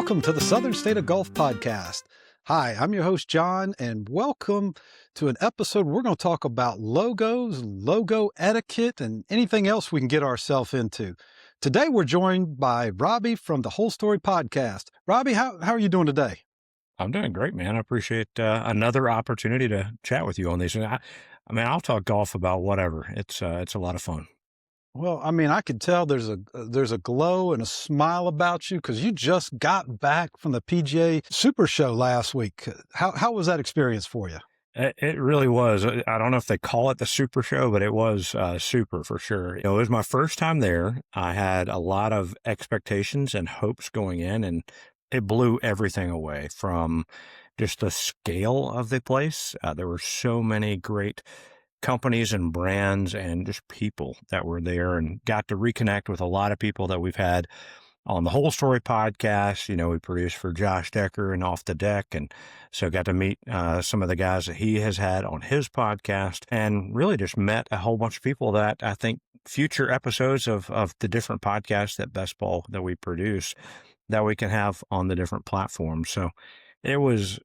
Welcome to the Southern State of Golf podcast. Hi, I'm your host, John, and welcome to an episode where we're going to talk about logos, logo etiquette, and anything else we can get ourselves into. Today, we're joined by Robby from the Whole Story podcast. Robby, how are you doing today? I'm doing great, man. I appreciate another opportunity to chat with you on these. I mean, I'll talk golf about whatever. It's a lot of fun. Well, I mean, I could tell there's a glow and a smile about you because you just got back from the PGA Super Show last week. How was that experience for you? It really was. I don't know if they call it the Super Show, but it was super for sure. It was my first time there. I had a lot of expectations and hopes going in, and it blew everything away from just the scale of the place. There were so many great companies and brands and just people that were there, and got to reconnect with a lot of people that we've had on the Whole Story podcast. We produced for Josh Decker and Off the Deck. And so got to meet some of the guys that he has had on his podcast, and really just met a whole bunch of people that I think future episodes of the different podcasts that BestBall that we produce that we can have on the different platforms. So it was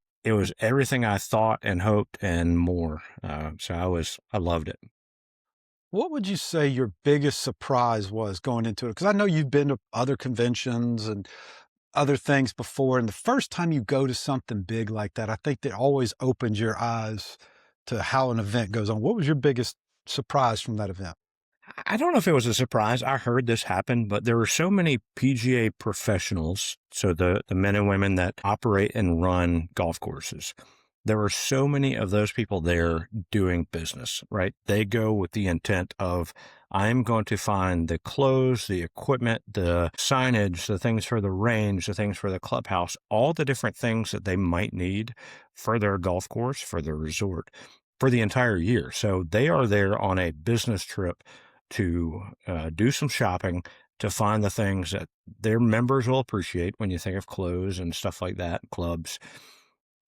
everything I thought and hoped and more. So I loved it. What would you say your biggest surprise was going into it? Because I know you've been to other conventions and other things before, and the first time you go to something big like that, I think that always opens your eyes to how an event goes on. What was your biggest surprise from that event? I don't know if it was a surprise. I heard this happen, but there were so many PGA professionals, so the men and women that operate and run golf courses. There were so many of those people there doing business, right? They go with the intent of, I'm going to find the clothes, the equipment, the signage, the things for the range, the things for the clubhouse, all the different things that they might need for their golf course, for their resort, for the entire year. So they are there on a business trip to do some shopping, to find the things that their members will appreciate when you think of clothes and stuff like that, clubs.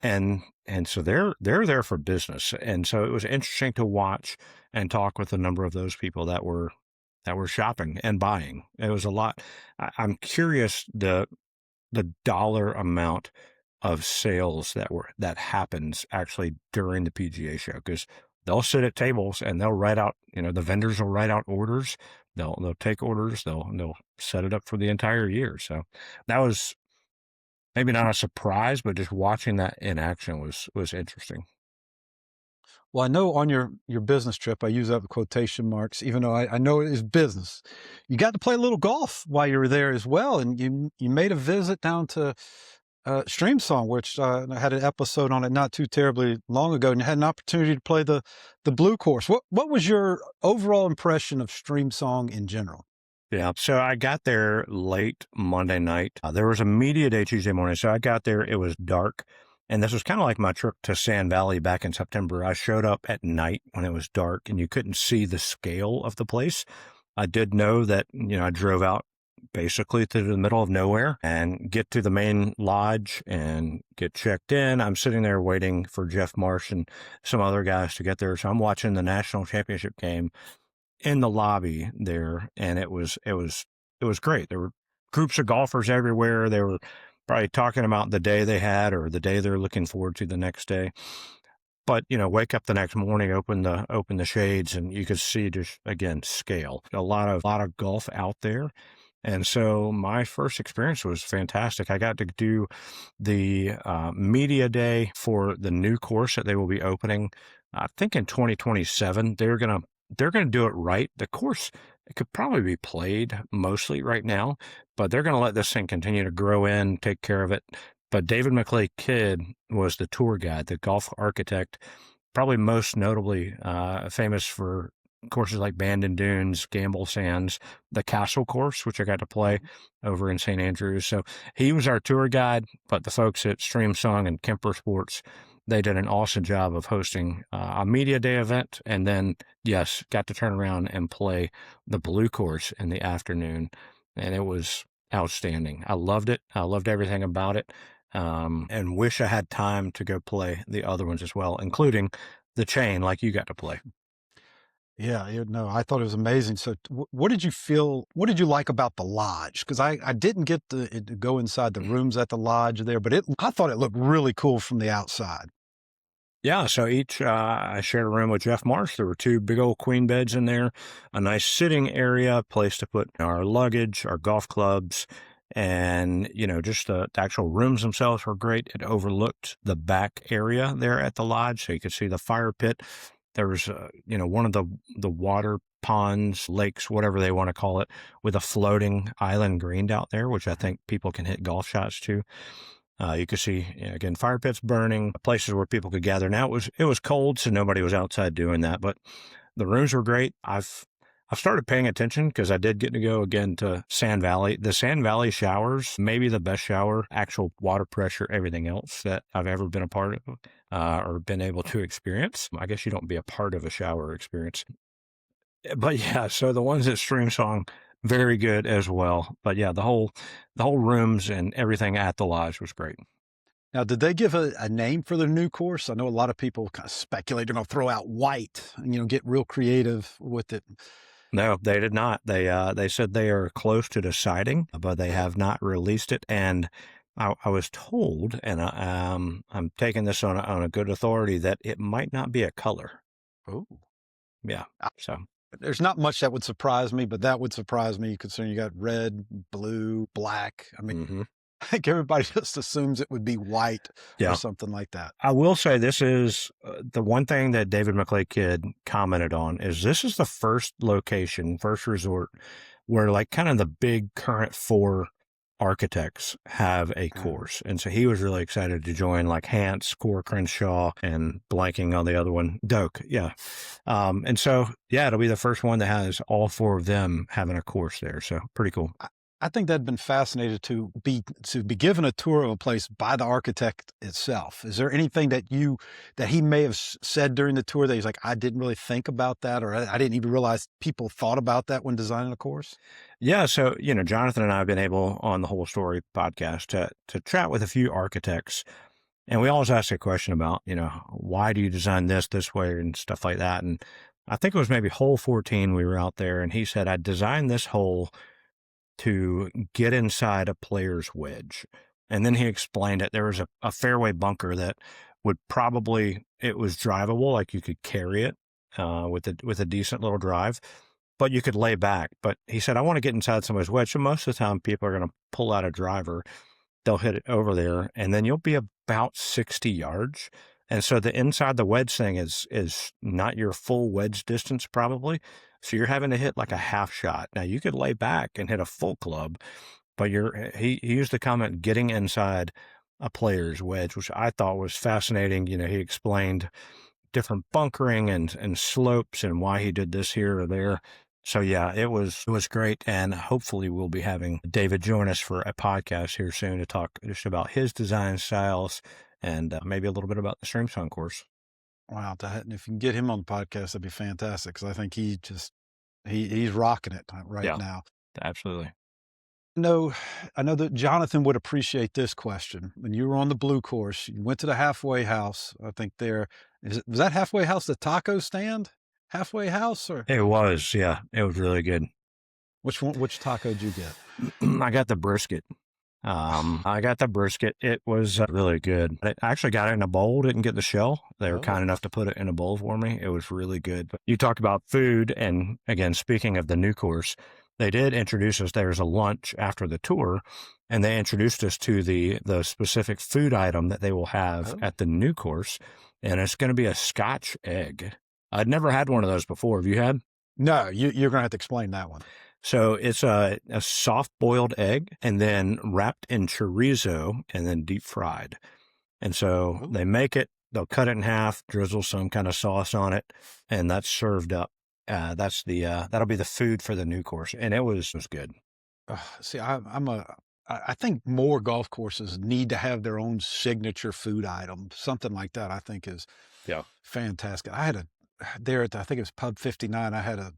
And so they're there for business. And so it was interesting to watch and talk with a number of those people that were shopping and buying. It was a lot. I'm curious the dollar amount of sales that happens actually during the PGA show, because they'll sit at tables and they'll write out, the vendors will write out orders. They'll take orders. They'll set it up for the entire year. So that was maybe not a surprise, but just watching that in action was interesting. Well, I know on your business trip, I use that with quotation marks, even though I know it is business. You got to play a little golf while you were there as well, and you made a visit down to Streamsong, which I had an episode on it not too terribly long ago, and you had an opportunity to play the blue course. What was your overall impression of Streamsong in general? Yeah, so I got there late Monday night. There was a media day Tuesday morning, so I got there. It was dark, and this was kind of like my trip to Sand Valley back in September. I showed up at night when it was dark, and you couldn't see the scale of the place. I did know that, I drove out basically to the middle of nowhere and get to the main lodge and get checked in. I'm sitting there waiting for Jeff Marsh and some other guys to get there. So I'm watching the national championship game in the lobby there, and it was great. There were groups of golfers everywhere. They were probably talking about the day they had or the day they're looking forward to the next day. But wake up the next morning, open the shades, and you could see just again scale. A lot of golf out there. And so my first experience was fantastic. I got to do the media day for the new course that they will be opening, I think in 2027. They're going to do it right. The course, it could probably be played mostly right now, but they're going to let this thing continue to grow in, take care of it. But David McClay Kidd was the tour guide, the golf architect, probably most notably famous for courses like Bandon Dunes, Gamble Sands, the Castle course, which I got to play over in St. Andrews. So he was our tour guide, but the folks at Streamsong and Kemper Sports, they did an awesome job of hosting a media day event. And then, yes, got to turn around and play the blue course in the afternoon. And it was outstanding. I loved it. I loved everything about it. And wish I had time to go play the other ones as well, including the chain like you got to play. Yeah, no, I thought it was amazing. So, what did you feel? What did you like about the lodge? Because I didn't get to go inside the rooms at the lodge there, but I thought it looked really cool from the outside. Yeah, so I shared a room with Jeff Marsh. There were two big old queen beds in there, a nice sitting area, place to put our luggage, our golf clubs, and, just the actual rooms themselves were great. It overlooked the back area there at the lodge, so you could see the fire pit. There was, one of the water ponds, lakes, whatever they want to call it, with a floating island green out there, which I think people can hit golf shots to. You could see, again, fire pits burning, places where people could gather. Now it was cold, so nobody was outside doing that, but the rooms were great. I've started paying attention because I did get to go again to Sand Valley. The Sand Valley showers, maybe the best shower, actual water pressure, everything else that I've ever been a part of or been able to experience. I guess you don't be a part of a shower experience. But yeah, so the ones at Streamsong, very good as well. But yeah, the whole rooms and everything at the lodge was great. Now, did they give a name for the new course? I know a lot of people kind of speculate they're going to throw out white and get real creative with it. No, they did not. They said they are close to deciding, but they have not released it. And I was told, and I'm taking this on a good authority, that it might not be a color. Oh, Yeah. So there's not much that would surprise me, but that would surprise me considering you got red, blue, black. I mean, mhm. I think everybody just assumes it would be white or Yeah. something like that. I will say this is the one thing that David McClay Kidd commented on is this is the first location, first resort where like kind of the big current four architects have a course. And so he was really excited to join like Hance, Core Crenshaw, and blanking on the other one, Doak. Yeah. And so, yeah, it'll be the first one that has all four of them having a course there. So pretty cool. I think that'd been fascinated to be given a tour of a place by the architect itself. Is there anything that he may have said during the tour that he's like, I didn't really think about that, or I didn't even realize people thought about that when designing a course? Yeah, so Jonathan and I have been able on the Whole Story podcast to chat with a few architects, and we always ask a question about why do you design this way and stuff like that. And I think it was maybe hole 14 we were out there, and he said I designed this hole to get inside a player's wedge. And then he explained it. There was a fairway bunker that would probably, it was drivable, like you could carry it with a decent little drive, but you could lay back. But he said, I want to get inside somebody's wedge. So most of the time people are going to pull out a driver, they'll hit it over there, and then you'll be about 60 yards. And so the inside the wedge thing is not your full wedge distance probably. So you're having to hit like a half shot. Now you could lay back and hit a full club, but he used the comment getting inside a player's wedge, which I thought was fascinating. He explained different bunkering and slopes and why he did this here or there. So yeah, it was great. And hopefully we'll be having David join us for a podcast here soon to talk just about his design styles and maybe a little bit about the Streamsong course. Wow, and if you can get him on the podcast, that'd be fantastic because I think he's rocking it right now. Absolutely. No, I know that Jonathan would appreciate this question. When you were on the blue course, you went to the halfway house. I think was that halfway house the taco stand? Halfway house or It was, yeah. It was really good. which taco did you get? I got the brisket. It was really good. I actually got it in a bowl, didn't get the shell. They were kind enough to put it in a bowl for me. It was really good. But you talked about food. And again, speaking of the new course, they did introduce us. There's a lunch after the tour, and they introduced us to the specific food item that they will have at the new course. And it's going to be a Scotch egg. I'd never had one of those before. Have you had? No, you're going to have to explain that one. So it's a soft boiled egg and then wrapped in chorizo and then deep fried. And so they make it, they'll cut it in half, drizzle some kind of sauce on it, and that's served up. That'll be the food for the new course. And it was good. See, I think more golf courses need to have their own signature food item. Something like that, I think is fantastic. I had I think it was Pub 59. I had a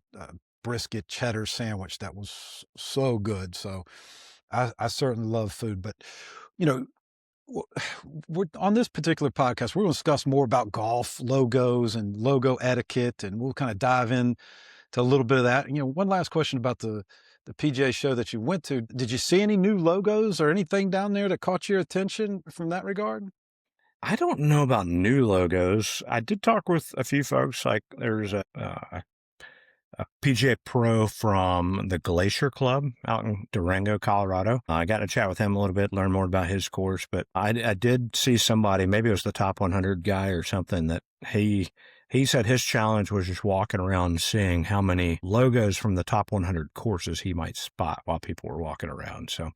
brisket cheddar sandwich that was so good. So I certainly love food, but Well, we're on this particular podcast, we're going to discuss more about golf logos and logo etiquette, and we'll kind of dive in to a little bit of that. One last question about the PGA show that you went to. Did you see any new logos or anything down there that caught your attention from that regard? I don't know about new logos. I did talk with a few folks. Like there's a PGA Pro from the Glacier Club out in Durango, Colorado. I got to chat with him a little bit, learn more about his course. But I did see somebody, maybe it was the top 100 guy or something, that he said his challenge was just walking around seeing how many logos from the top 100 courses he might spot while people were walking around. So,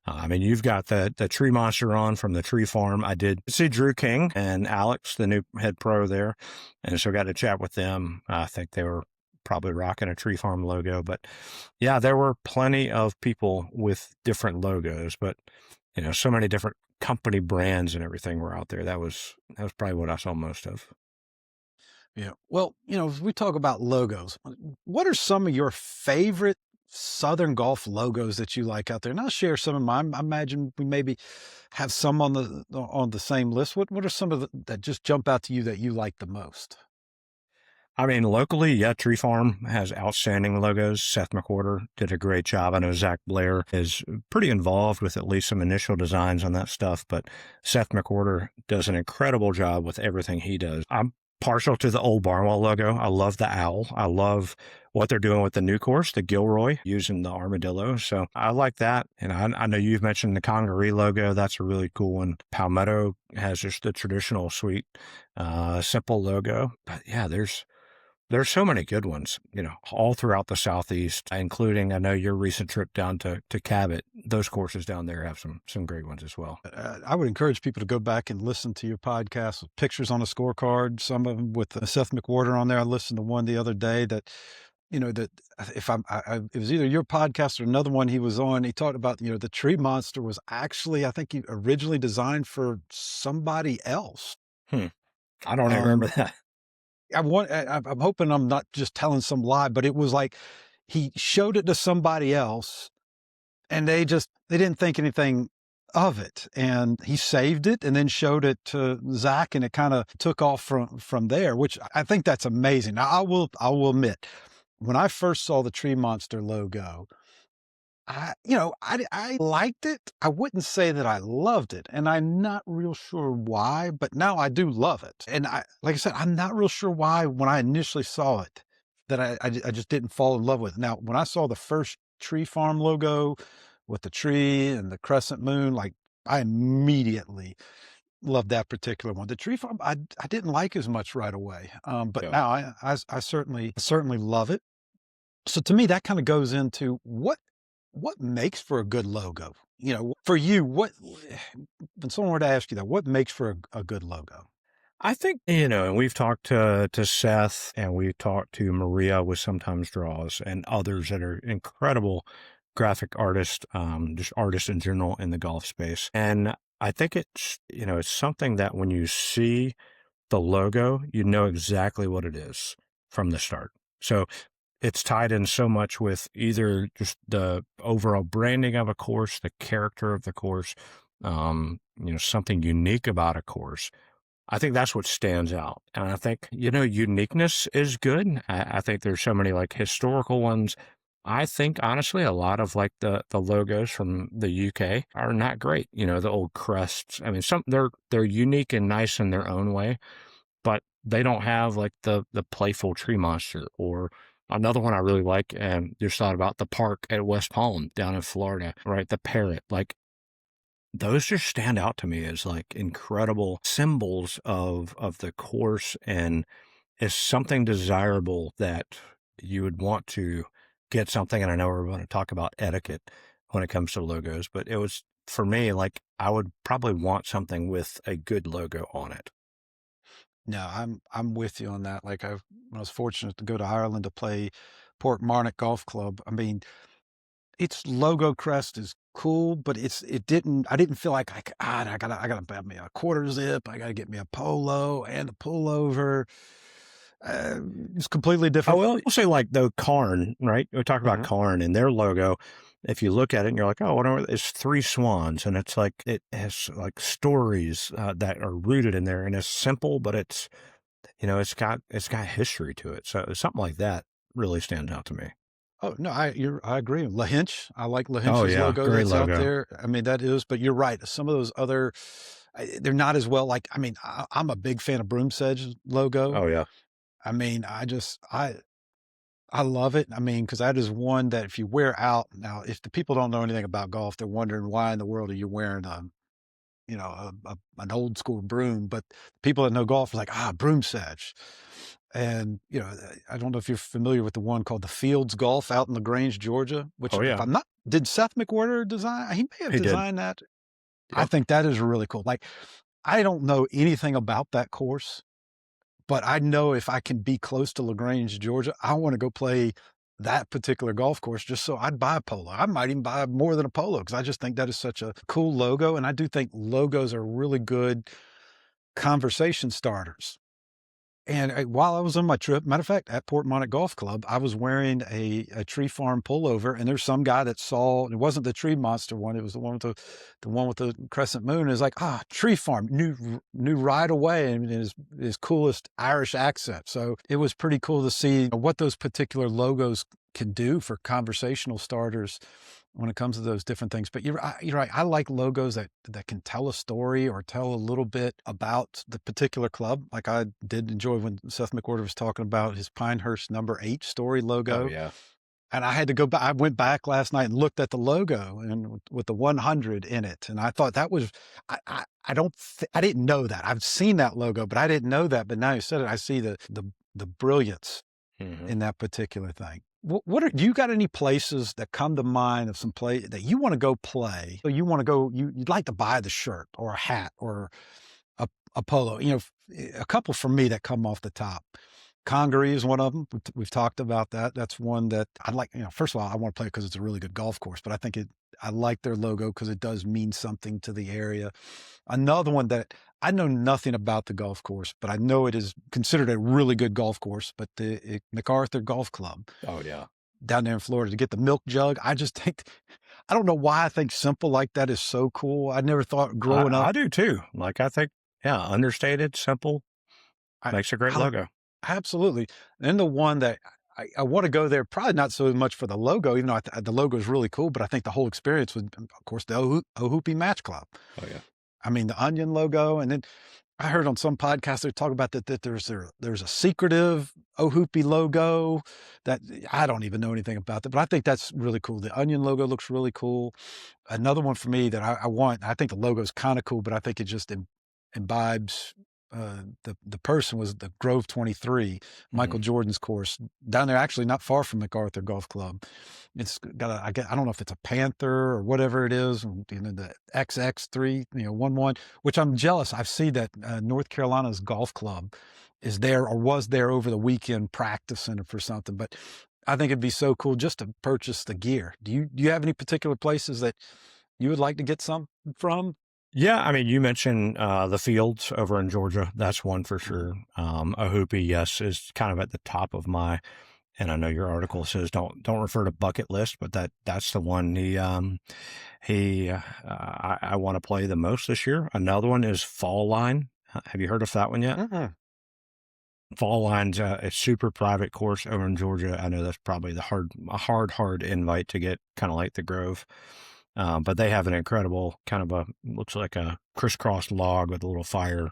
I mean, you've got the Tree Monster on from the Tree Farm. I did see Drew King and Alex, the new head pro there. And so got to chat with them. I think they were probably rocking a Tree Farm logo. But yeah, there were plenty of people with different logos, but so many different company brands and everything were out there. That was probably what I saw most of. Yeah. Well, as we talk about logos, what are some of your favorite Southern golf logos that you like out there? And I'll share some of mine. I imagine we maybe have some on the same list. What are some of that just jump out to you that you like the most? I mean, locally, yeah, Tree Farm has outstanding logos. Seth McWhorter did a great job. I know Zach Blair is pretty involved with at least some initial designs on that stuff, but Seth McWhorter does an incredible job with everything he does. I'm partial to the old Barnwell logo. I love the owl. I love what they're doing with the new course, the Gilroy, using the armadillo. So I like that. And I know you've mentioned the Congaree logo. That's a really cool one. Palmetto has just the traditional sweet, simple logo. But yeah, there's so many good ones, all throughout the Southeast, including, I know your recent trip down to Cabot. Those courses down there have some great ones as well. I would encourage people to go back and listen to your podcast with pictures on a scorecard, some of them with Seth McWhorter on there. I listened to one the other day that, that if it was either your podcast or another one he was on, he talked about, the Tree Monster was actually, I think he originally designed for somebody else. I don't even remember that. I'm hoping I'm not just telling some lie, but it was like he showed it to somebody else and they didn't think anything of it. And he saved it and then showed it to Zach, and it kind of took off from there, which I think that's amazing. Now, I will admit, when I first saw the Tree Monster logo, I liked it. I wouldn't say that I loved it, and I'm not real sure why, but now I do love it. And like I said, I'm not real sure why when I initially saw it that I just didn't fall in love with it. Now, when I saw the first Tree Farm logo with the tree and the crescent moon, like I immediately loved that particular one. The Tree Farm, I didn't like as much right away, but Yeah. now I certainly love it. So to me, that kind of goes into what makes for a good logo? For you, when someone were to ask you that, what makes for a good logo? I think, and we've talked to Seth and we've talked to Maria with Sometimes Draws and others that are incredible graphic artists, just artists in general in the golf space. And I think it's something that when you see the logo, you know exactly what it is from the start. So it's tied in so much with either just the overall branding of a course, the character of the course, something unique about a course. I think that's what stands out. And I think, uniqueness is good. I think there's so many like historical ones. I think honestly, a lot of like the logos from the UK are not great. The old crests. I mean, they're unique and nice in their own way, but they don't have like the playful Tree Monster. Or another one I really like, and just thought about the park at West Palm down in Florida, right? The parrot, like those just stand out to me as like incredible symbols of the course, and is something desirable that you would want to get something. And I know we're going to talk about etiquette when it comes to logos, but it was for me, like I would probably want something with a good logo on it. No, I'm with you on that. Like when I was fortunate to go to Ireland to play Port Marnock Golf Club. I mean, its logo crest is cool, but I didn't feel like I gotta buy me a quarter zip. I gotta get me a polo and a pullover. Uh, it's completely I different. will say, like, though, Karn, right? We talked about Mhm. Karn and their logo. If you look at it and you're like, oh, whatever, it's three swans. And it's like, it has like stories that are rooted in there. And it's simple, but it's, it's got history to it. So something like that really stands out to me. Oh, no, I agree. LaHinch, I like Oh, LaHinch's yeah. logo Great that's out logo. there. I mean, that is, but you're right. Some of those other, they're not as well. Like, I mean, I'm a big fan of Broomsedge's logo. Oh, yeah. I mean, I love it. I mean, because that is one that if you wear out now, if the people don't know anything about golf, they're wondering why in the world are you wearing an old school broom. But people that know golf are like, broom sedge. And, I don't know if you're familiar with the one called the Fields Golf out in LaGrange, Georgia, which Oh, if yeah. I'm not, did Seth McWhorter design? He may have He did. designed that. I Yep. think that is really cool. Like, I don't know anything about that course, but I know if I can be close to LaGrange, Georgia, I want to go play that particular golf course just so I'd buy a polo. I might even buy more than a polo because I just think that is such a cool logo. And I do think logos are really good conversation starters. And while I was on my trip, matter of fact, at Port Monett Golf Club, I was wearing a Tree Farm pullover, and there's some guy that saw it wasn't the Tree Monster one, it was the one with the crescent moon. And it's like, Tree Farm, knew right away, and his coolest Irish accent. So it was pretty cool to see what those particular logos can do for conversational starters when it comes to those different things. But you're right. I like logos that can tell a story or tell a little bit about the particular club. Like I did enjoy when Seth McWhorter was talking about his Pinehurst number 8 story Oh, logo. yeah. And I had to go back. I went back last night and looked at the logo and with the 100 in it. And I thought that was, I didn't know that. I've seen that logo, but I didn't know that. But now you said it, I see the brilliance Hmm. in that particular thing. Do you got any places that come to mind of some play that you want to go play? So you want to go, you'd like to buy the shirt or a hat or a polo, a couple for me that come off the top. Congaree is one of them. We've talked about that. That's one that I like. First of all, I want to play because it's a really good golf course, but I like their logo because it does mean something to the area. Another one that I know nothing about the golf course, but I know it is considered a really good golf course, but the MacArthur Golf Club Oh, yeah. down there in Florida to get the milk jug. I just think, I don't know why I think simple like that is so cool. I never thought growing I up, do too. Like, I think, yeah, understated, simple, I, makes a great I logo. absolutely. And the one that I want to go there, probably not so much for the logo, even though the logo is really cool, but I think the whole experience was, of course, the Ohoopee Match Club. Oh, yeah. I mean, the onion logo, and then I heard on some podcasts they talk about that there's a secretive Ohoopee logo that I don't even know anything about that, but I think that's really cool. The onion logo looks really cool. Another one for me that I want, I think the logo is kind of cool, but I think it just imbibes the person was the Grove 23, Mhm. Michael Jordan's course down there, actually not far from MacArthur Golf Club. It's got I don't know if it's a Panther or whatever it is, the XX3, 11, which I'm jealous. I've seen that North Carolina's golf club is there or was there over the weekend practicing for something. But I think it'd be so cool just to purchase the gear. Do you have any particular places that you would like to get some from? Yeah, I mean, you mentioned the fields over in Georgia. That's one for Mhm. sure. A hoopy, yes, is kind of at the top of my. And I know your article says don't refer to bucket list, but that's the one I want to play the most this year. Another one is Fall Line. Have you heard of that one yet? Mm-mm. Fall Line's a super private course over in Georgia. I know that's probably hard invite to get, kind of like the Grove. But they have an incredible kind of looks like a crisscross log with a little fire.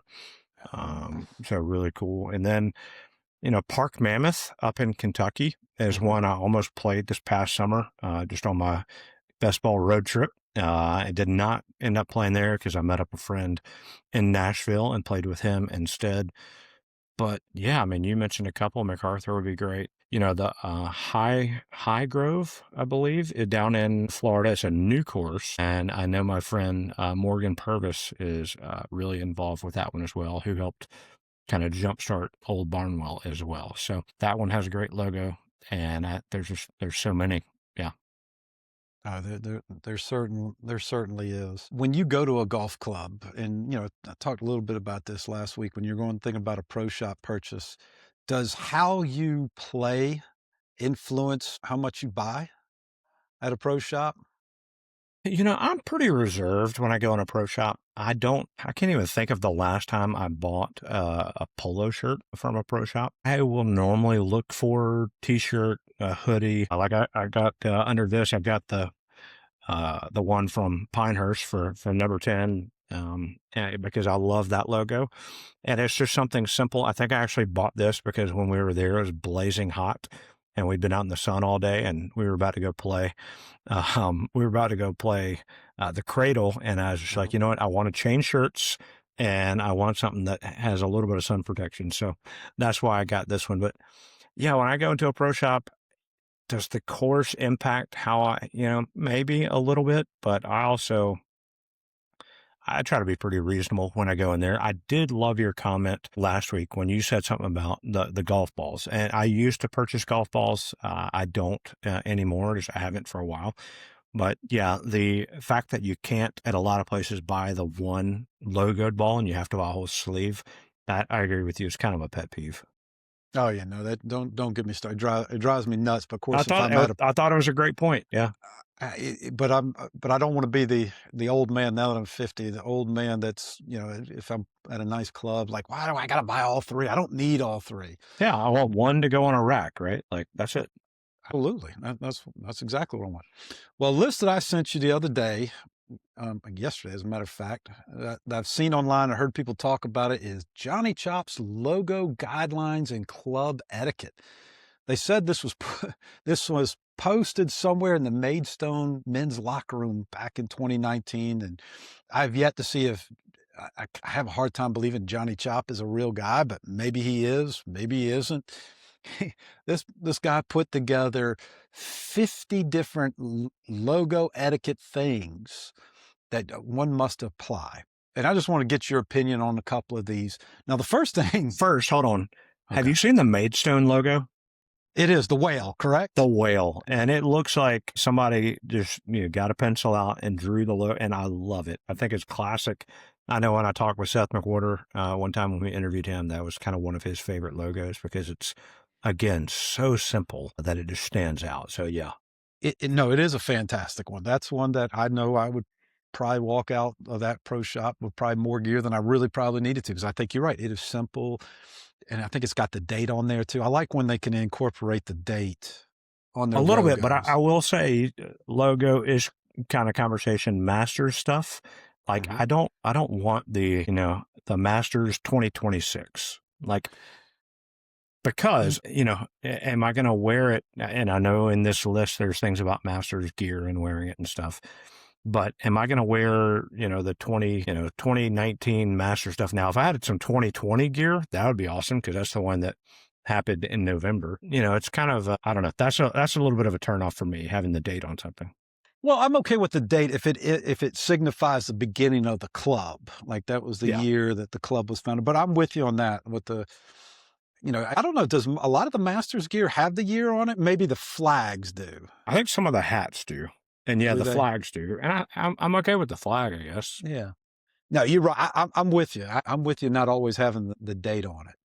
So really cool. And then, Park Mammoth up in Kentucky is Mhm. one I almost played this past summer, just on my best ball road trip. I did not end up playing there because I met up a friend in Nashville and played with him instead. But yeah, I mean, you mentioned a couple. MacArthur would be great. The High Grove, I believe, down in Florida. It's a new course, and I know my friend Morgan Purvis is really involved with that one as well, who helped kind of jumpstart Old Barnwell as well. So that one has a great logo, and there's so many. Yeah. There certainly is. When you go to a golf club, and I talked a little bit about this last week. When you're going thinking about a pro shop purchase, Does how you play influence how much you buy at a pro shop? I'm pretty reserved when I go in a pro shop. I can't even think of the last time I bought a polo shirt from a pro shop. I will normally look for t-shirt, a hoodie. I got under this, I've got the one from Pinehurst for number 10, because I love that logo. And it's just something simple. I think I actually bought this because when we were there, it was blazing hot and we'd been out in the sun all day and we were about to go play. The Cradle. And I was just like, you know what? I want to change shirts and I want something that has a little bit of sun protection. So that's why I got this one. But yeah, when I go into a pro shop, does the course impact how maybe a little bit, but I try to be pretty reasonable when I go in there. I did love your comment last week when you said something about the golf balls. And I used to purchase golf balls. I don't anymore. Just I haven't for a while. But yeah, the fact that you can't at a lot of places buy the one logoed ball and you have to buy a whole sleeve, that I agree with you. It's kind of a pet peeve. Oh yeah, no, that don't get me started. It drives me nuts. But of course, if I'm at a I thought it was a great point. Yeah. but I don't want to be the old man now that I'm 50. The old man that's if I'm at a nice club, like why do I got to buy all three? I don't need all three. Yeah. I want one to go on a rack, right? Like that's it. Absolutely, that's exactly what I want. Well, a list that I sent you the other day, yesterday, as a matter of fact, that I've seen online, I heard people talk about it, is Johnny Chop's logo guidelines and club etiquette. They said this was posted somewhere in the Maidstone men's locker room back in 2019, and I've yet to see if I have a hard time believing Johnny Chop is a real guy, but maybe he is, maybe he isn't. This guy put together 50 different logo etiquette things that one must apply. And I just want to get your opinion on a couple of these. Now, the first thing. First, hold on. Okay. Have you seen the Maidstone logo? It is the whale, correct? The whale. And it looks like somebody just got a pencil out and drew the logo. And I love it. I think it's classic. I know when I talked with Seth McWhorter one time when we interviewed him, that was kind of one of his favorite logos because it's, again, so simple that it just stands out. So, yeah. No, it is a fantastic one. That's one that I know I would probably walk out of that pro shop with probably more gear than I really probably needed to, because I think you're right. It is simple. And I think it's got the date on there too. I like when they can incorporate the date on their a little logos. bit, but I will say logo is kind of conversation Masters stuff. Like I don't want the Masters 2026, like, because, am I going to wear it? And I know in this list, there's things about Masters gear and wearing it and stuff. But am I going to wear, the 2019 Master stuff? Now, if I had some 2020 gear, that would be awesome because that's the one that happened in November. It's kind of, I don't know. That's a little bit of a turnoff for me, having the date on something. Well, I'm okay with the date if it signifies the beginning of the club, like that was the year that the club was founded. But I'm with you on that. With the, I don't know. Does a lot of the Masters gear have the year on it? Maybe the flags do. I think some of the hats do. And yeah, the flags do. And I'm okay with the flag, I guess. Yeah. No, you're right. I'm with you. I'm with you not always having the date on it.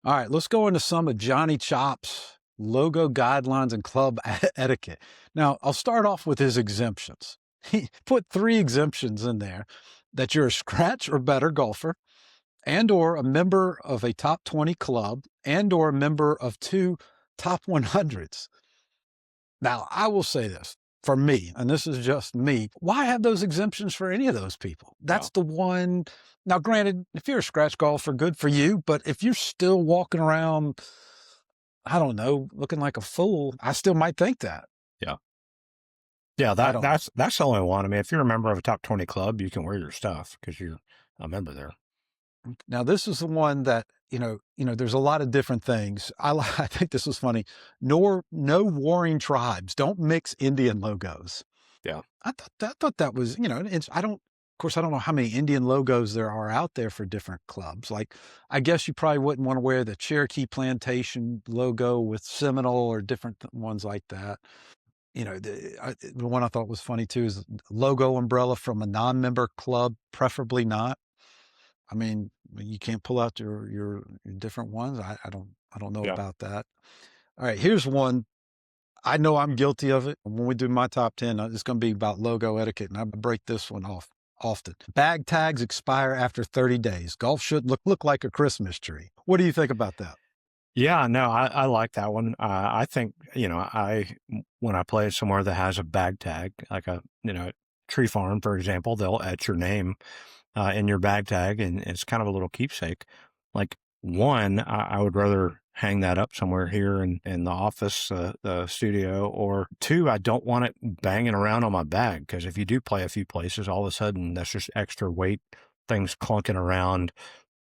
All right, let's go into some of Johnny Chop's logo guidelines and club etiquette. Now, I'll start off with his exemptions. He put 3 exemptions in there: that you're a scratch or better golfer, and or a member of a top 20 club, and or a member of 2 top 100s. Now, I will say this. For me, and this is just me, why have those exemptions for any of those people? That's the one. Now, granted, if you're a scratch golfer, good for you. But if you're still walking around, I don't know, looking like a fool, I still might think that. Yeah. Yeah, that's the only one. I mean, if you're a member of a top 20 club, you can wear your stuff because you're a member there. Now, this is the one that, there's a lot of different things. I think this was funny. No warring tribes. Don't mix Indian logos. Yeah. I thought that was, of course, I don't know how many Indian logos there are out there for different clubs. Like, I guess you probably wouldn't want to wear the Cherokee Plantation logo with Seminole or different ones like that. The one I thought was funny too is logo umbrella from a non-member club, preferably not. I mean, you can't pull out your different ones. I don't I don't know Yeah. about that. All right, here's one. I know I'm guilty of it. When we do my top 10, it's going to be about logo etiquette, and I break this one off often. Bag tags expire after 30 days. Golf should look like a Christmas tree. What do you think about that? Yeah, no, I like that one. I think, when I play somewhere that has a bag tag, like tree farm, for example, they'll etch your name in your bag tag, and it's kind of a little keepsake. Like, one, I would rather hang that up somewhere here in the office, the studio, or two, I don't want it banging around on my bag, because if you do play a few places, all of a sudden that's just extra weight, things clunking around.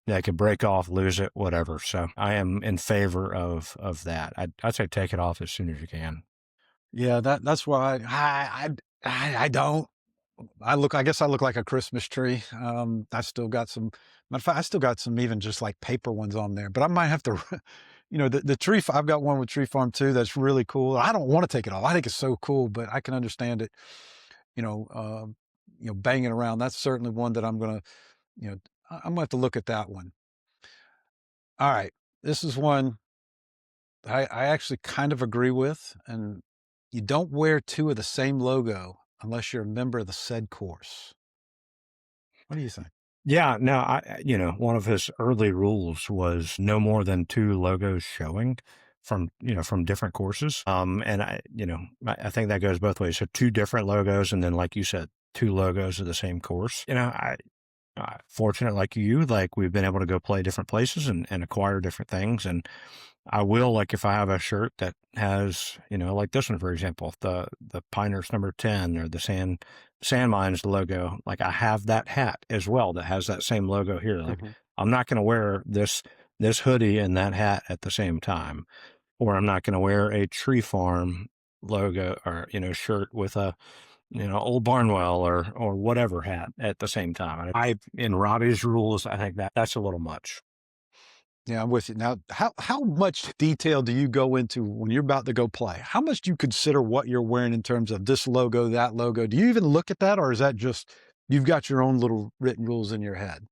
They could break off, lose it, whatever. So I am in favor of that. I'd say take it off as soon as you can. Yeah, that's why I don't. I guess I look like a Christmas tree. I still got some, matter of fact, I still got some even just like paper ones on there, but I might have to, the tree, I've got one with Tree Farm too. That's really cool. I don't want to take it off. I think it's so cool, but I can understand it, you know, banging around. That's certainly one that I'm going to, I'm going to have to look at that one. All right. This is one I actually kind of agree with, and you don't wear two of the same logo unless you're a member of the said course. What do you think? Yeah, no, one of his early rules was no more than two logos showing from different courses. And I think that goes both ways. So two different logos, and then, like you said, two logos of the same course. Fortunate like you, like we've been able to go play different places and acquire different things. And I will, like, if I have a shirt that has, like this one, for example, the Piners number 10 or the Sand Mines logo, like I have that hat as well that has that same logo here. Like, Mhm. I'm not going to wear this hoodie and that hat at the same time, or I'm not going to wear a Tree Farm logo or, shirt with a, Old Barnwell or whatever hat at the same time. In Robby's rules, I think that's a little much. Yeah, I'm with you. Now, how much detail do you go into when you're about to go play? How much do you consider what you're wearing in terms of this logo, that logo? Do you even look at that, or is that just you've got your own little written rules in your head?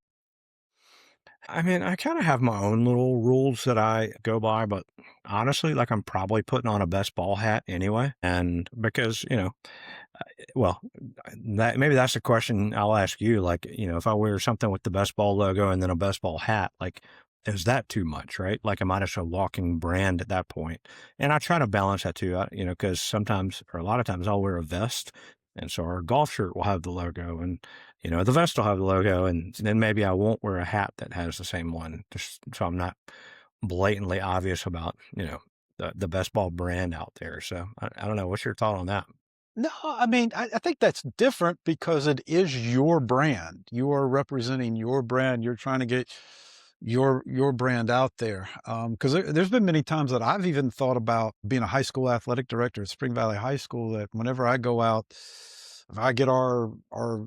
I mean, I kind of have my own little rules that I go by, but honestly, like I'm probably putting on a best ball hat anyway. And because, well, maybe that's a question I'll ask you. Like, if I wear something with the best ball logo and then a best ball hat, like, is that too much, right? Like, am I just a walking brand at that point? And I try to balance that too, because sometimes or a lot of times I'll wear a vest. And so our golf shirt will have the logo and, the vest will have the logo. And then maybe I won't wear a hat that has the same one, just so I'm not blatantly obvious about, the best ball brand out there. So I don't know. What's your thought on that? No, I mean, I think that's different because it is your brand. You are representing your brand. You're trying to get your brand out there. Because there's been many times that I've even thought about being a high school athletic director at Spring Valley High School. That whenever I go out, if I get our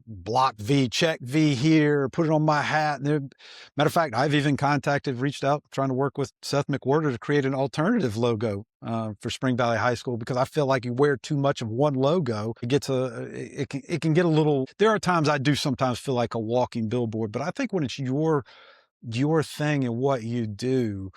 block V, check V here, put it on my hat. Matter of fact, I've even reached out, trying to work with Seth McWhorter to create an alternative logo for Spring Valley High School, because I feel like you wear too much of one logo, it can get a little. There are times I do sometimes feel like a walking billboard, but I think when it's your thing and what you do,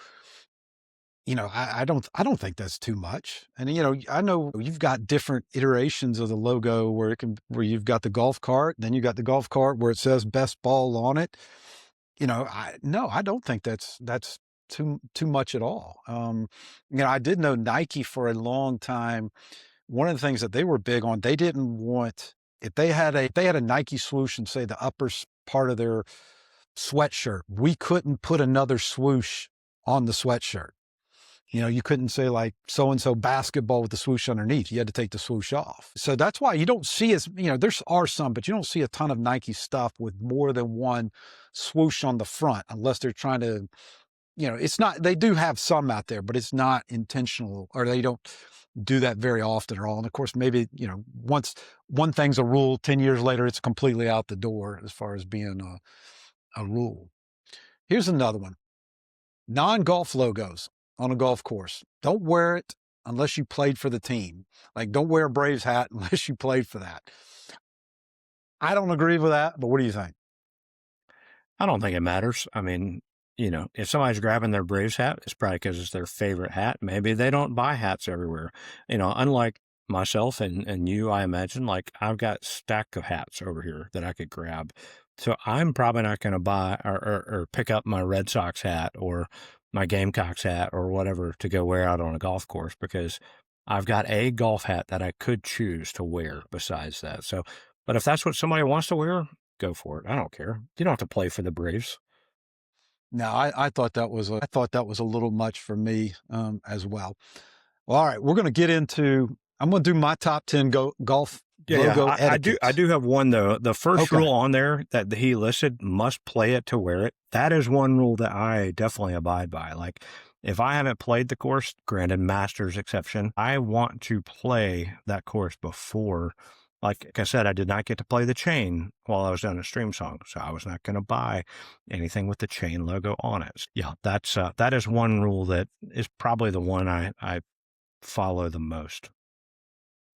I don't think that's too much. And I know you've got different iterations of the logo where you've got the golf cart, then you got the golf cart where it says best ball on it. I don't think that's too much at all. I did know Nike for a long time. One of the things that they were big on, they didn't want, if they had a Nike swoosh and say the part of their sweatshirt, we couldn't put another swoosh on the sweatshirt. You couldn't say like so-and-so basketball with the swoosh underneath. You had to take the swoosh off. So that's why you don't see there are some, but you don't see a ton of Nike stuff with more than one swoosh on the front, unless they're trying to, it's not, they do have some out there, but it's not intentional, or they don't do that very often at all. And of course, maybe, once one thing's a rule, 10 years later, it's completely out the door as far as being a rule. Here's another one. Non-golf logos on a golf course. Don't wear it unless you played for the team. Like, don't wear a Braves hat unless you played for that. I don't agree with that, but what do you think? I don't think it matters. I mean, if somebody's grabbing their Braves hat, it's probably because it's their favorite hat. Maybe they don't buy hats everywhere. Unlike myself and you, I imagine, like I've got a stack of hats over here that I could grab. So I'm probably not going to buy or pick up my Red Sox hat or my Gamecocks hat or whatever to go wear out on a golf course, because I've got a golf hat that I could choose to wear besides that. So, but if that's what somebody wants to wear, go for it. I don't care. You don't have to play for the Braves. No, I thought that was a little much for me as well. Well, all right, we're going to get into. I'm going to do my top 10 golf logo etiquette. I do have one though. The first rule on there that he listed, must play it to wear it. That is one rule that I definitely abide by. Like, if I haven't played the course, granted Masters exception, I want to play that course before. Like I said, I did not get to play the chain while I was down at Streamsong, so I was not going to buy anything with the chain logo on it. Yeah, that is one rule that is probably the one I follow the most.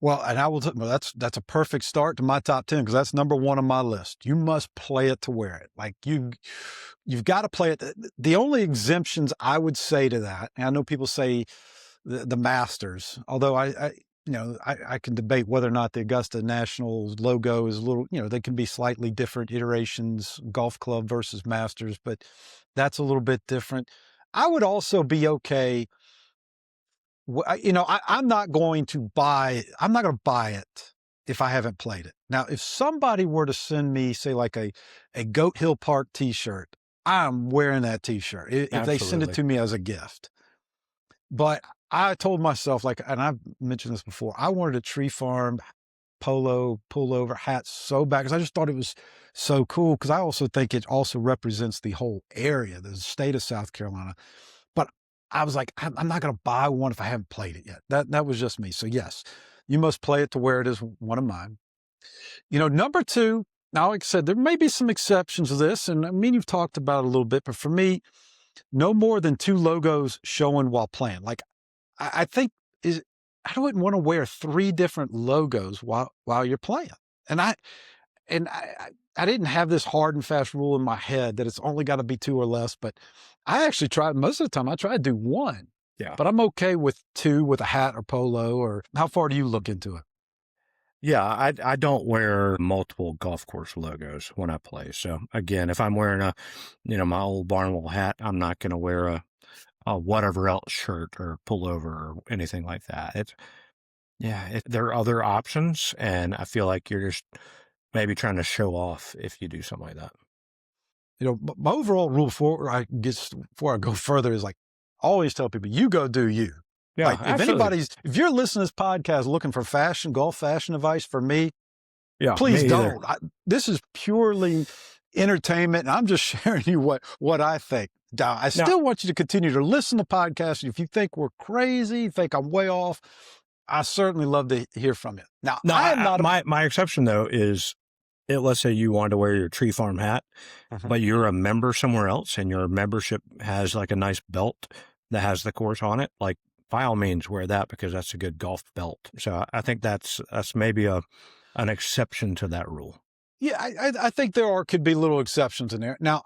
Well, and I will. That's a perfect start to my top 10, because that's number one on my list. You must play it to wear it. Like you've got to play it. The only exemptions I would say to that, and I know people say the Masters, although I can debate whether or not the Augusta National logo is a little, they can be slightly different iterations, golf club versus Masters, but that's a little bit different. I would also be okay. I'm not going to buy it if I haven't played it. Now, if somebody were to send me, say, like a Goat Hill Park t-shirt, I'm wearing that t-shirt if they send it to me as a gift. But I told myself, like, and I've mentioned this before, I wanted a Tree Farm polo pullover hat so bad, because I just thought it was so cool, because I also think it also represents the whole area, the state of South Carolina. But I was like, I'm not going to buy one if I haven't played it yet. That was just me. So yes, you must play it to wear it is one of mine. Number two, now, like I said, there may be some exceptions to this, and I mean, you've talked about it a little bit, but for me, no more than 2 logos showing while playing. Like, I think I wouldn't want to wear 3 different logos while you're playing. And I didn't have this hard and fast rule in my head that it's only got to be 2 or less, but I actually tried, most of the time I try to do 1. Yeah. But I'm okay with 2 with a hat or polo. Or how far do you look into it? Yeah, I don't wear multiple golf course logos when I play. So again, if I'm wearing my old Barnwell hat, I'm not going to wear a whatever else shirt or pullover or anything like that. There are other options, and I feel like you're just maybe trying to show off if you do something like that. My overall rule before I go further is, like, always tell people, you go do you. Yeah, like, absolutely. if you're listening to this podcast looking for golf fashion advice for me, yeah, please me don't. This is purely entertainment, and I'm just sharing you what I think. I still want you to continue to listen to podcasts. If you think we're crazy, think I'm way off, I certainly love to hear from you. Now, I am not. My exception though is, let's say you want to wear your Tree Farm hat, but you're a member somewhere else, and your membership has like a nice belt that has the course on it. Like, by all means, wear that, because that's a good golf belt. So I think that's maybe an exception to that rule. Yeah, I think could be little exceptions in there. Now,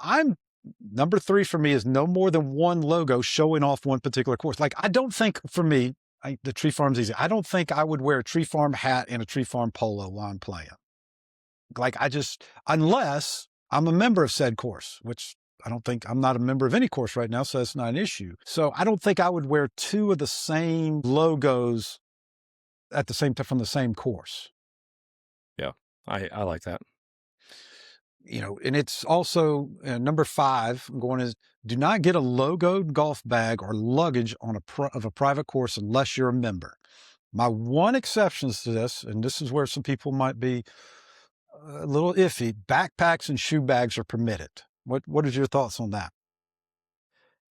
number 3 for me is no more than 1 logo showing off one particular course. Like, I don't think, for me, the Tree Farm's easy. I don't think I would wear a Tree Farm hat and a Tree Farm polo while I'm playing. Like, unless I'm a member of said course, which I'm not a member of any course right now, so that's not an issue. So I don't think I would wear 2 of the same logos at the same time from the same course. Yeah, I like that. And it's also number 5. I'm going is, do not get a logoed golf bag or luggage on of a private course unless you're a member. My one exception to this, and this is where some people might be a little iffy, backpacks and shoe bags are permitted. What is your thoughts on that?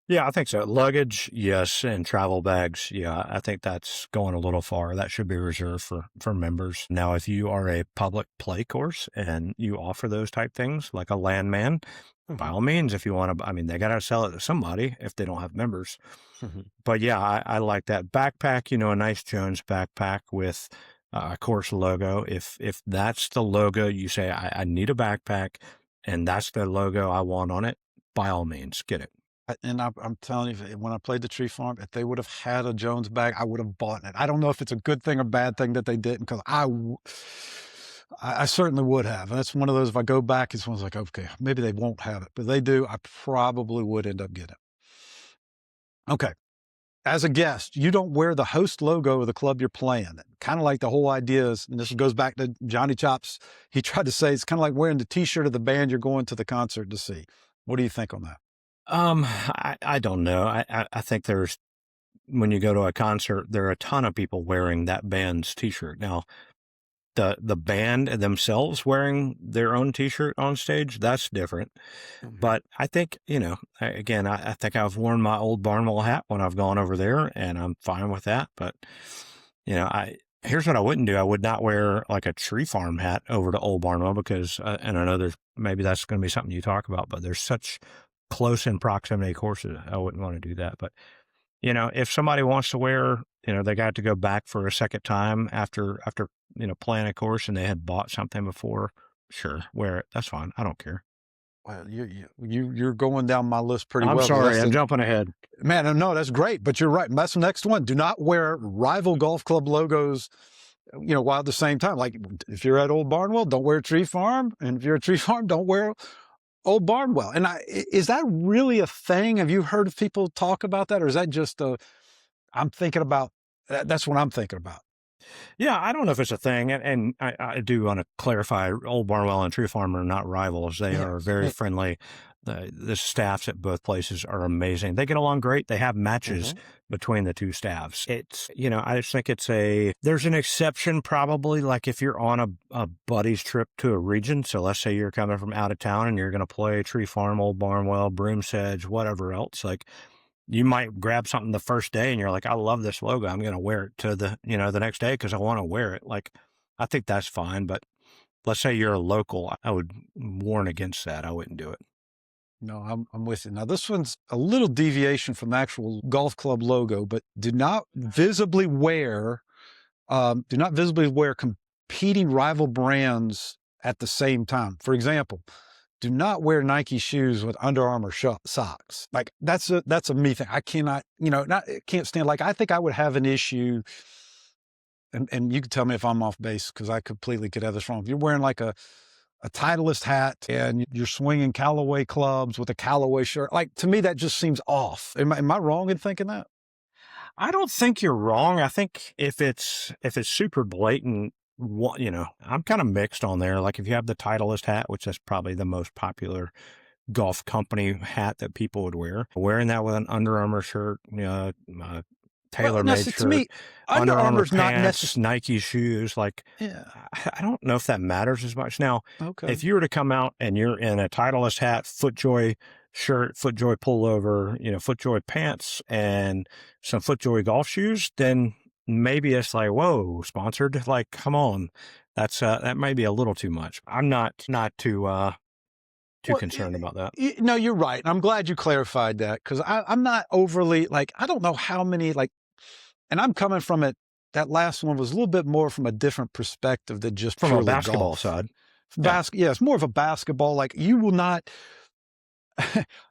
Yeah, I think so. Luggage, yes, and travel bags, yeah, I think that's going a little far. That should be reserved for members. Now, if you are a public play course and you offer those type things, like a landman, by all means, if you want to, they got to sell it to somebody if they don't have members. But yeah, I like that backpack, a nice Jones backpack with a course logo. If that's the logo, you say, I need a backpack and that's the logo I want on it, by all means, get it. I'm telling you, when I played the Tree Farm, if they would have had a Jones bag, I would have bought it. I don't know if it's a good thing or bad thing that they didn't, because I certainly would have. And that's one of those, if I go back, it's one like, okay, maybe they won't have it, but they do. I probably would end up getting it. Okay. As a guest, you don't wear the host logo of the club you're playing. Kind of like the whole idea is, and this goes back to Johnny Chops, he tried to say it's kind of like wearing the t-shirt of the band you're going to the concert to see. What do you think on that? I don't know. I think when you go to a concert, there are a ton of people wearing that band's t-shirt. Now, the band themselves wearing their own t-shirt on stage, that's different. Mhm. But I think, again, I think I've worn my old Barnwell hat when I've gone over there, and I'm fine with that. But, here's what I wouldn't do. I would not wear like a Tree Farm hat over to Old Barnwell because, and I know maybe that's going to be something you talk about, but there's such close in proximity courses. I wouldn't want to do that. But, if somebody wants to wear, they got to go back for a second time after, playing a course and they had bought something before, sure, wear it. That's fine. I don't care. Well, you're going down my list pretty I'm well. sorry. I'm jumping ahead. Man, no, that's great, but you're right. That's the next one. Do not wear rival golf club logos, while at the same time. Like if you're at Old Barnwell, don't wear Tree Farm. And if you're at Tree Farm, don't wear Old Barnwell. And is that really a thing? Have you heard of people talk about that? Or is that just I'm thinking about, that's what I'm thinking about. Yeah, I don't know if it's a thing, and I do want to clarify: Old Barnwell and Tree Farm are not rivals. They are very friendly. The staffs at both places are amazing. They get along great. They have matches between the two staffs. It's I just think there's an exception probably, like if you're on a buddy's trip to a region. So let's say you're coming from out of town and you're going to play Tree Farm, Old Barnwell, Broomsedge, whatever else, like. You might grab something the first day and you're like, I love this logo. I'm going to wear it to the next day because I want to wear it. Like, I think that's fine. But let's say you're a local, I would warn against that. I wouldn't do it. No, I'm with you. Now, this one's a little deviation from the actual golf club logo, but do not visibly wear competing rival brands at the same time. For example, do not wear Nike shoes with Under Armour socks. Like that's a me thing. I cannot, can't stand. Like I think I would have an issue, and you can tell me if I'm off base because I completely could have this wrong. If you're wearing like a Titleist hat and you're swinging Callaway clubs with a Callaway shirt, like to me that just seems off. Am I wrong in thinking that? I don't think you're wrong. I think if it's super blatant, I'm kind of mixed on there. Like if you have the Titleist hat, which is probably the most popular golf company hat that people would wear, wearing that with an Under Armour shirt, tailor-made shirt, to me, Under Armour Armour's not pants, necessarily. Nike shoes. Like, Yeah. I don't know if that matters as much. Now, Okay. if you were to come out and you're in a Titleist hat, FootJoy shirt, FootJoy pullover, FootJoy pants, and some FootJoy golf shoes, then maybe it's like, whoa, sponsored. Like, come on, that might be a little too much. I'm not too concerned about that. No, you're right. I'm glad you clarified that because I'm not overly like I don't know how many like, and I'm coming from it. That last one was a little bit more from a different perspective than just From a purely basketball golf. side. Yeah, it's more of a basketball. Like you will not,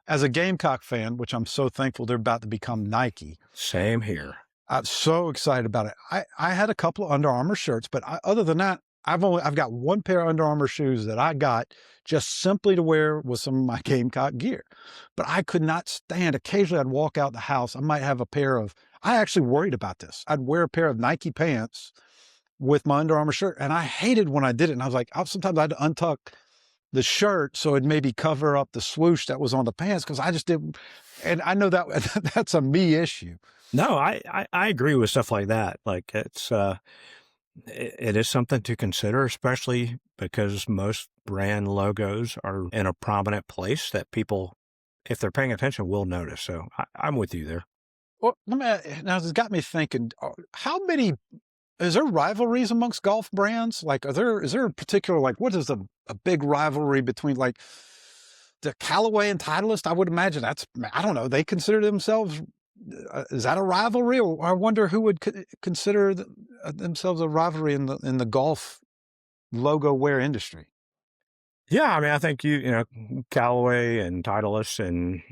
as a Gamecock fan, which I'm so thankful they're about to become Nike. Same here. I'm so excited about it. I had a couple of Under Armour shirts, but other than that, I've got one pair of Under Armour shoes that I got just simply to wear with some of my Gamecock gear. But I could not stand. Occasionally, I'd walk out the house. I might have a pair of. I actually worried about this. I'd wear a pair of Nike pants with my Under Armour shirt, and I hated when I did it. And I was like, sometimes I'd untuck the shirt so it'd maybe cover up the swoosh that was on the pants because I just didn't. And I know that that's a me issue. No, I agree with stuff like that. Like it is something to consider, especially because most brand logos are in a prominent place that people, if they're paying attention, will notice. So I'm with you there. Well, now it's got me thinking, is there rivalries amongst golf brands? Like, is there a particular, like, what is a big rivalry between like the Callaway and Titleist? I would imagine I don't know, they consider themselves, is that a rivalry? Or I wonder who would consider themselves a rivalry in the golf logo wear industry. Yeah, I mean, I think Callaway and Titleist and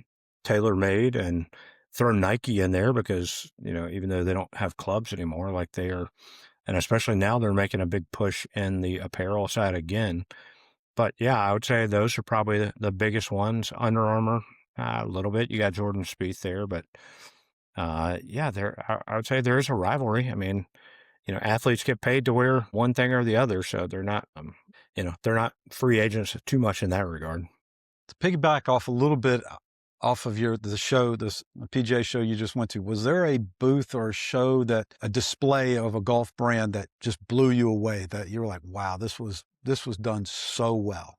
tailor-made and throw Nike in there because, even though they don't have clubs anymore, like they are, and especially now they're making a big push in the apparel side again. But yeah, I would say those are probably the biggest ones. Under Armour, a little bit. You got Jordan Spieth there, but yeah, I would say there is a rivalry. I mean, athletes get paid to wear one thing or the other, so they're not, they're not free agents too much in that regard. To piggyback off a little bit off of the show, this PGA show you just went to, was there a booth or a show a display of a golf brand that just blew you away, that you were like, wow, this was done so well?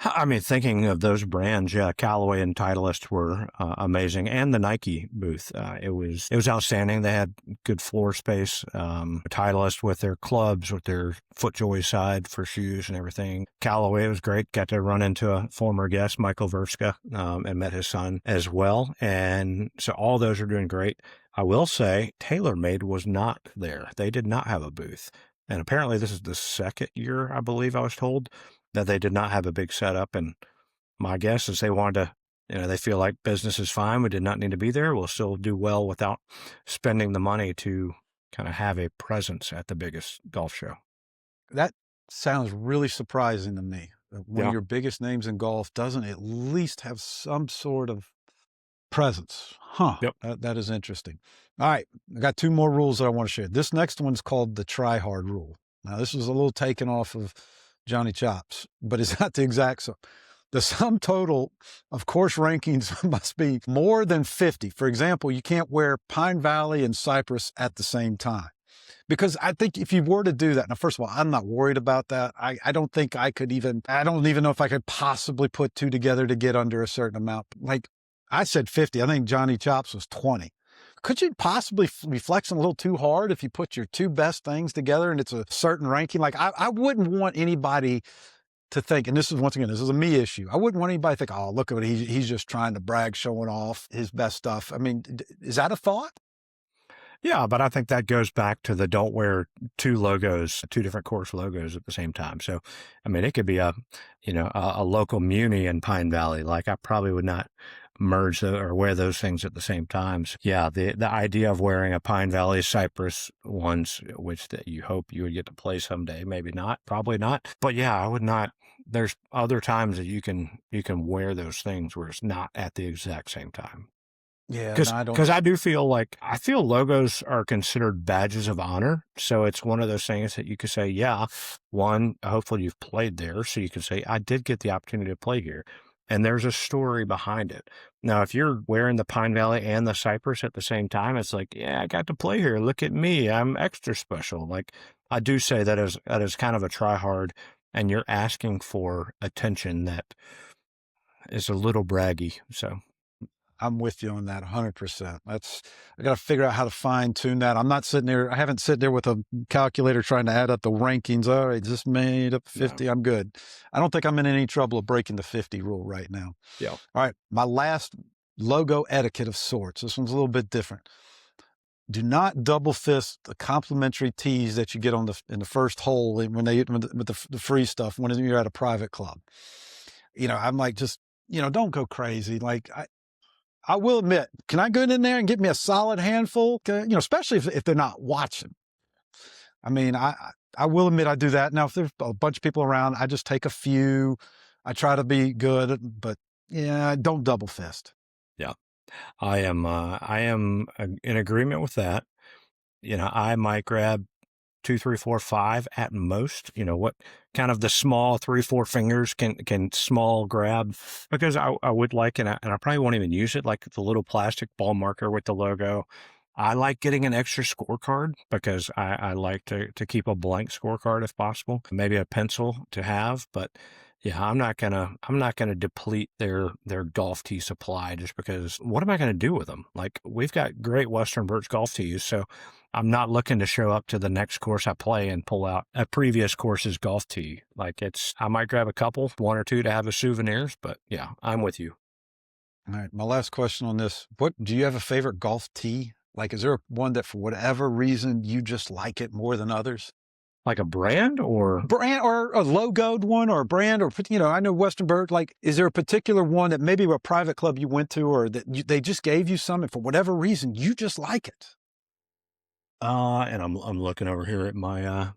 I mean, thinking of those brands, yeah, Callaway and Titleist were amazing, and the Nike booth. It was outstanding. They had good floor space. Titleist with their clubs, with their FootJoy side for shoes and everything. Callaway was great. Got to run into a former guest, Michael Verska, and met his son as well. And so all those are doing great. I will say TaylorMade was not there. They did not have a booth. And apparently this is the second year, I believe I was told, that they did not have a big setup. And my guess is they wanted to, they feel like business is fine. We did not need to be there. We'll still do well without spending the money to kind of have a presence at the biggest golf show. That sounds really surprising to me. One of your biggest names in golf doesn't at least have some sort of presence. Huh. Yep. That is interesting. All right. I got two more rules that I want to share. This next one's called the try hard rule. Now, this was a little taken off of Johnny Chops, but it's not the exact sum. The sum total of course rankings must be more than 50. For example, you can't wear Pine Valley and Cypress at the same time. Because I think if you were to do that, now, first of all, I'm not worried about that. I don't think I don't even know if I could possibly put two together to get under a certain amount. Like I said 50, I think Johnny Chops was 20. Could you possibly be flexing a little too hard if you put your two best things together and it's a certain ranking? Like I wouldn't want anybody to think, and this is a me issue. I wouldn't want anybody to think, oh, look at it, he's just trying to brag, showing off his best stuff. I mean, is that a thought? Yeah, but I think that goes back to the don't wear two different course logos at the same time. So, I mean, it could be a local muni in Pine Valley. Like I probably would not merge or wear those things at the same time. So, yeah, the idea of wearing a Pine Valley Cypress ones, which that you hope you would get to play someday, maybe not, probably not. But yeah, I would not. There's other times that you can wear those things where it's not at the exact same time. Yeah, because I do feel logos are considered badges of honor. So it's one of those things that you could say, yeah, one, hopefully you've played there. So you can say, I did get the opportunity to play here. And there's a story behind it. Now, if you're wearing the Pine Valley and the Cypress at the same time, it's like, yeah, I got to play here. Look at me. I'm extra special. Like I do say that is kind of a try hard, and you're asking for attention that is a little braggy. So I'm with you on that 100%. I got to figure out how to fine tune that. I haven't sat there with a calculator trying to add up the rankings. All right, just made up 50. No. I'm good. I don't think I'm in any trouble of breaking the 50 rule right now. Yeah. All right. My last logo etiquette of sorts. This one's a little bit different. Do not double fist the complimentary tees that you get in the first hole with the free stuff when you're at a private club. I'm like, just, don't go crazy. Like I will admit, can I go in there and get me a solid handful? Especially if they're not watching. I mean, I will admit I do that. Now, if there's a bunch of people around, I just take a few. I try to be good, but yeah, don't double fist. Yeah, I am in agreement with that. I might grab 2, 3, 4, 5 at most. What kind of the small 3, 4 fingers can small grab, because I would like, and I probably won't even use it, like the little plastic ball marker with the logo. I like getting an extra scorecard because I like to keep a blank scorecard if possible, maybe a pencil to have, but yeah, I'm not gonna deplete their golf tee supply just because. What am I gonna do with them? Like, we've got great Western Birch golf tees, so I'm not looking to show up to the next course I play and pull out a previous course's golf tee. Like, I might grab a couple, 1 or 2 to have as souvenirs, but yeah, I'm with you. All right, my last question on this: what do you have a favorite golf tee? Like, is there one that for whatever reason you just like it more than others? Like a brand or? Brand or a logoed one or a brand or, I know Western Bird, like, is there a particular one that maybe a private club you went to or that they just gave you some and for whatever reason, you just like it? And I'm looking over here at my, I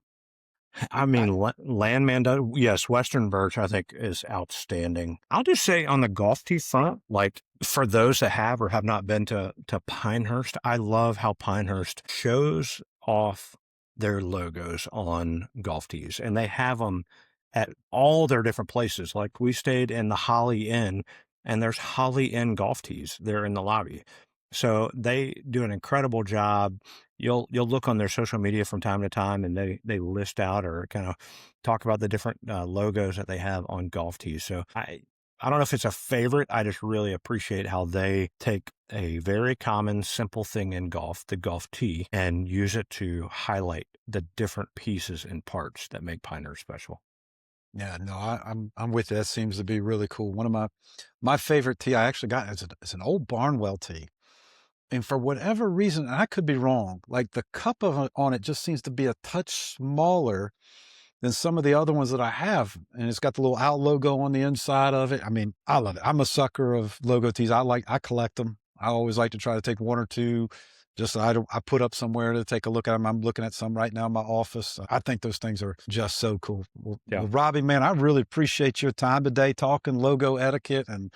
I, mean, Landman does, yes, Western Birch, I think, is outstanding. I'll just say on the golf tee front, like for those that have or have not been to Pinehurst, I love how Pinehurst shows off their logos on golf tees, and they have them at all their different places. Like we stayed in the Holly Inn, and there's Holly Inn golf tees there in the lobby. So they do an incredible job. You'll look on their social media from time to time, and they list out or kind of talk about the different logos that they have on golf tees. So I don't know if it's a favorite. I just really appreciate how they take a very common, simple thing in golf, the golf tee, and use it to highlight the different pieces and parts that make Pinehurst special. yeah, no, I'm with you. That seems to be really cool. One of my favorite tee I actually got is an old Barnwell tee. And for whatever reason, and I could be wrong, like the cup on it just seems to be a touch smaller than some of the other ones that I have. And it's got the little out logo on the inside of it. I mean, I love it. I'm a sucker of logo tees. I collect them. I always like to try to take one or two just so I put up somewhere to take a look at them. I'm looking at some right now in my office. I think those things are just so cool. Well, Robby, man, I really appreciate your time today talking logo etiquette. And,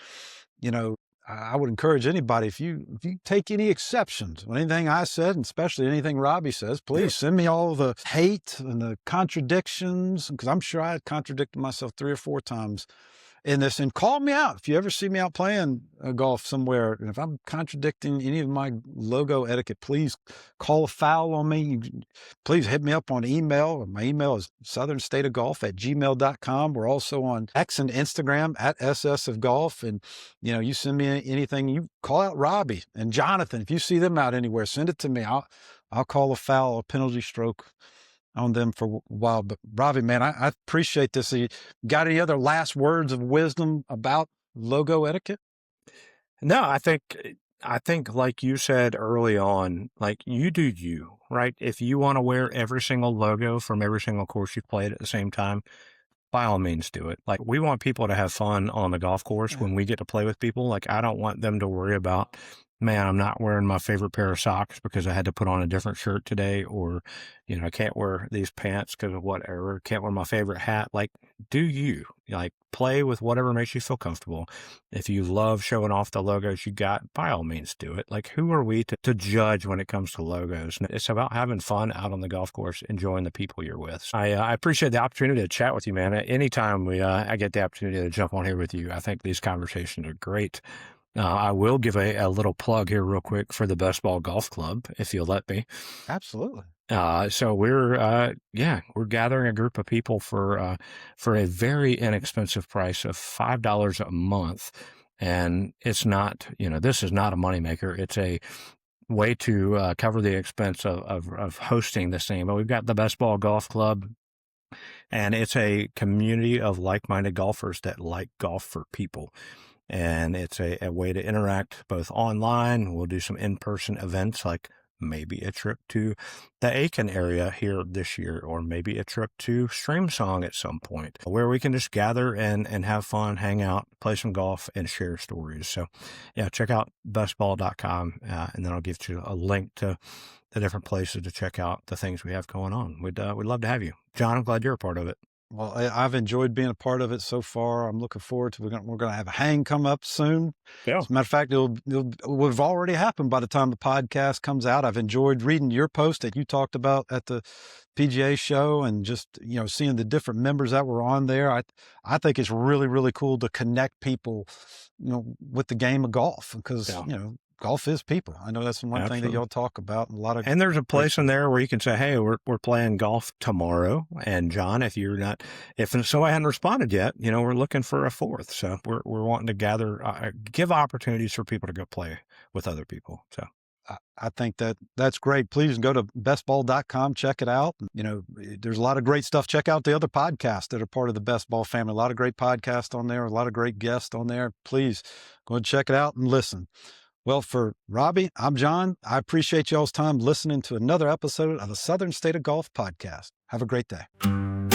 I would encourage anybody, if you take any exceptions on anything I said, and especially anything Robby says, please send me all the hate and the contradictions, because I'm sure I contradicted myself 3 or 4 times in this. And call me out if you ever see me out playing golf somewhere. And if I'm contradicting any of my logo etiquette, please call a foul on me. Please hit me up on email. My email is southernstateofgolf@gmail.com. We're also on X and Instagram @ssofgolf. And, you send me anything, you call out Robby and Jonathan. If you see them out anywhere, send it to me. I'll call a foul, a penalty stroke on them for a while. But Robby, man, I appreciate this. You got any other last words of wisdom about logo etiquette? No, I think like you said early on, like you do you, right? If you want to wear every single logo from every single course you've played at the same time, by all means do it. Like we want people to have fun on the golf course when we get to play with people. Like I don't want them to worry about, man, I'm not wearing my favorite pair of socks because I had to put on a different shirt today, or, I can't wear these pants because of whatever, can't wear my favorite hat. Like, do you, like, play with whatever makes you feel comfortable. If you love showing off the logos you got, by all means do it. Like, who are we to judge when it comes to logos? It's about having fun out on the golf course, enjoying the people you're with. I appreciate the opportunity to chat with you, man. Anytime I get the opportunity to jump on here with you, I think these conversations are great. I will give a little plug here real quick for the BestBall Golf Club, if you'll let me. Absolutely. So we're gathering a group of people for a very inexpensive price of $5 a month. And it's not, this is not a moneymaker. It's a way to cover the expense of hosting this thing. But we've got the BestBall Golf Club, and it's a community of like-minded golfers that like golf for people. And it's a way to interact both online. We'll do some in-person events, like maybe a trip to the Aiken area here this year, or maybe a trip to Streamsong at some point, where we can just gather and have fun, hang out, play some golf, and share stories. So yeah, check out bestball.com, and then I'll give you a link to the different places to check out the things we have going on. We'd love to have you. John, I'm glad you're a part of it. Well, I've enjoyed being a part of it so far. I'm looking forward to we're going to have a hang come up soon. Yeah. As a matter of fact, it'll have already happened by the time the podcast comes out. I've enjoyed reading your post that you talked about at the PGA show, and just seeing the different members that were on there. I think it's really, really cool to connect people with the game of golf, because golf is people. I know that's one thing that y'all talk about. And there's a place in there where you can say, hey, we're playing golf tomorrow. And John, if somebody hadn't responded yet, we're looking for a fourth. So we're wanting to gather, give opportunities for people to go play with other people. So I think that's great. Please go to bestball.com, check it out. There's a lot of great stuff. Check out the other podcasts that are part of the Best Ball family. A lot of great podcasts on there, a lot of great guests on there. Please go and check it out and listen. Well, for Robby, I'm John. I appreciate y'all's time listening to another episode of the Southern State of Golf podcast. Have a great day.